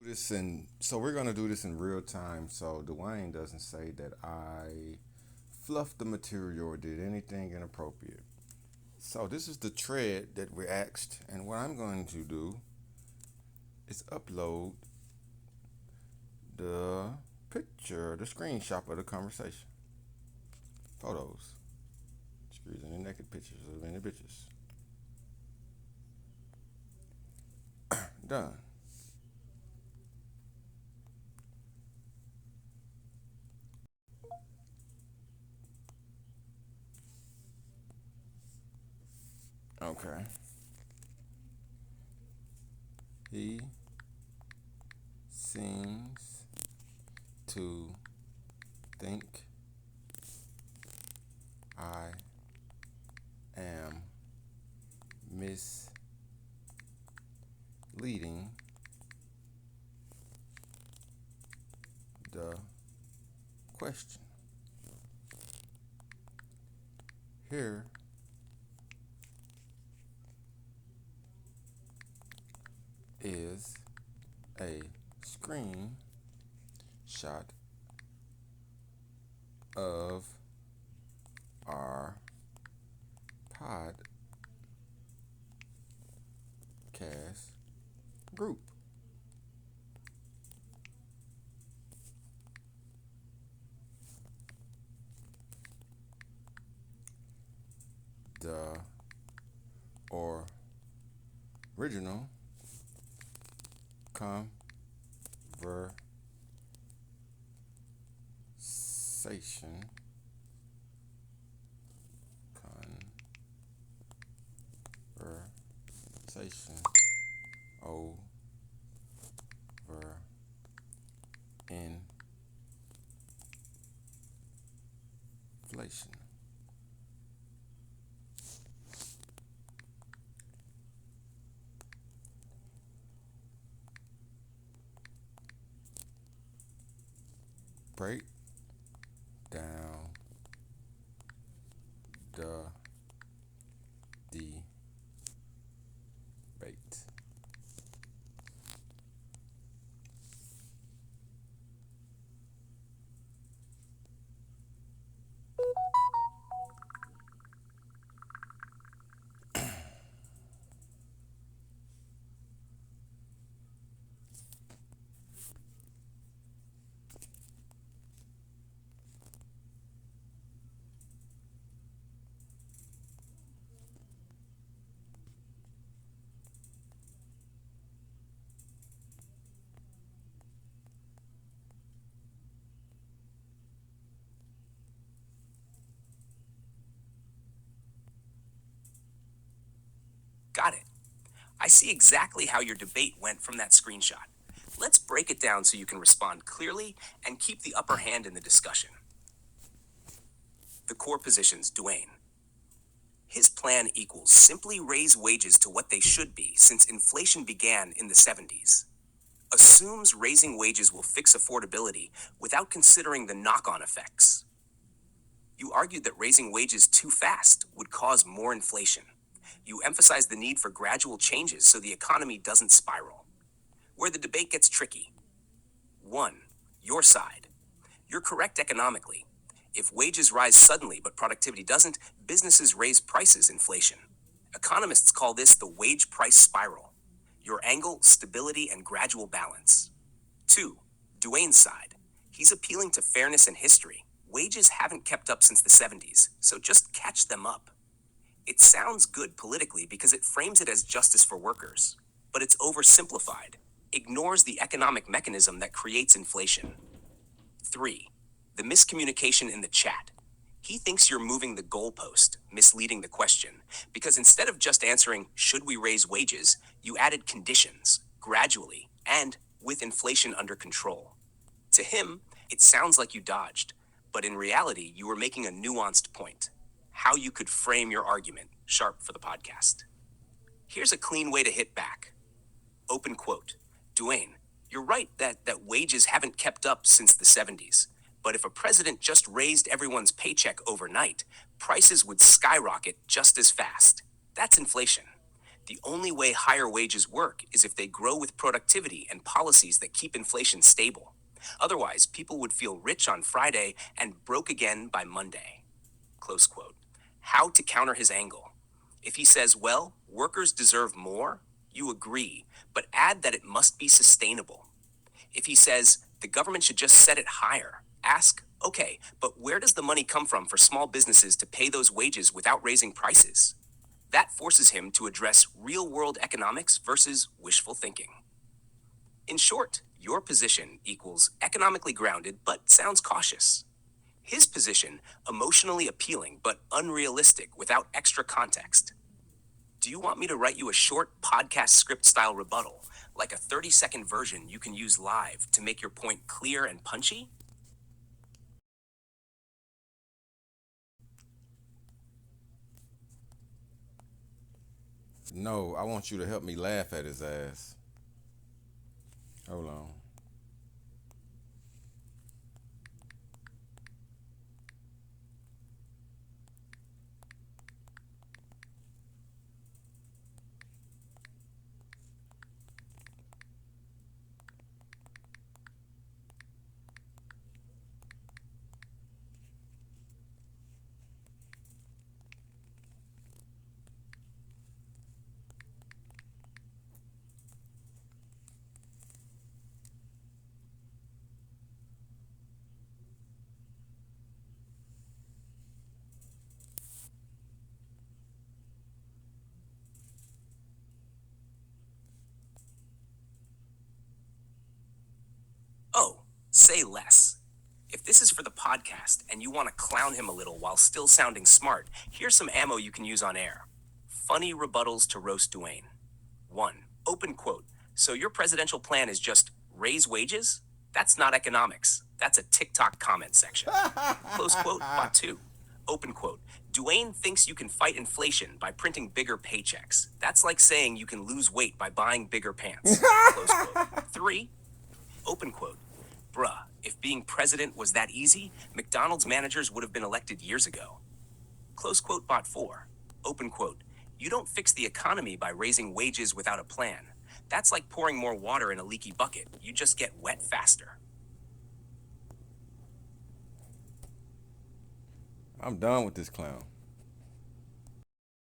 So we're gonna do this in real time, so Dwayne doesn't say that I fluffed the material or did anything inappropriate. So this is the thread that we asked, and what I'm going to do is upload the picture, the screenshot of the conversation, photos, screws and the naked pictures of any bitches. Done. Okay. He seems to think I am misleading the question. Here is a screenshot of our podcast group. The original conversation conversation over inflation. Break down the debate. Got it. I see exactly how your debate went from that screenshot. Let's break it down so you can respond clearly and keep the upper hand in the discussion. The core positions, Dwayne. His plan equals simply raise wages to what they should be since inflation began in the 70s. Assumes raising wages will fix affordability without considering the knock-on effects. You argued that raising wages too fast would cause more inflation. You emphasized the need for gradual changes so the economy doesn't spiral. Where the debate gets tricky. 1. Your side. You're correct economically. If wages rise suddenly but productivity doesn't, businesses raise prices inflation. Economists call this the wage price spiral. Your angle, stability, and gradual balance. 2. Dwayne's side. He's appealing to fairness and history. Wages haven't kept up since the 70s, so just catch them up. It sounds good politically because it frames it as justice for workers, but it's oversimplified, ignores the economic mechanism that creates inflation. 3. The miscommunication in the chat. He thinks you're moving the goalpost, misleading the question, because instead of just answering, should we raise wages, you added conditions, gradually, and with inflation under control. To him, it sounds like you dodged, but in reality, you were making a nuanced point. How you could frame your argument, sharp for the podcast. Here's a clean way to hit back. Open quote. Dwayne, you're right that wages haven't kept up since the 70s. But if a president just raised everyone's paycheck overnight, prices would skyrocket just as fast. That's inflation. The only way higher wages work is if they grow with productivity and policies that keep inflation stable. Otherwise, people would feel rich on Friday and broke again by Monday. Close quote. How to counter his angle. If he says, well, workers deserve more, you agree, but add that it must be sustainable. If he says, the government should just set it higher, ask, okay, but where does the money come from for small businesses to pay those wages without raising prices? That forces him to address real world economics versus wishful thinking. In short, your position equals economically grounded but sounds cautious. His position, emotionally appealing but unrealistic without extra context. Do you want me to write you a short podcast script style rebuttal, like a 30-second version you can use live to make your point clear and punchy? No, I want you to help me laugh at his ass. Hold on. Oh, say less. If this is for the podcast and you want to clown him a little while still sounding smart, here's some ammo you can use on air. Funny rebuttals to roast Dwayne. 1. Open quote. So your presidential plan is just raise wages? That's not economics. That's a TikTok comment section. Close quote. Bot 2. Open quote. Dwayne thinks you can fight inflation by printing bigger paychecks. That's like saying you can lose weight by buying bigger pants. Close quote. 3. Open quote. Bruh, if being president was that easy, McDonald's managers would have been elected years ago. Close quote. Bot 4. Open quote. You don't fix the economy by raising wages without a plan. That's like pouring more water in a leaky bucket. You just get wet faster. I'm done with this clown.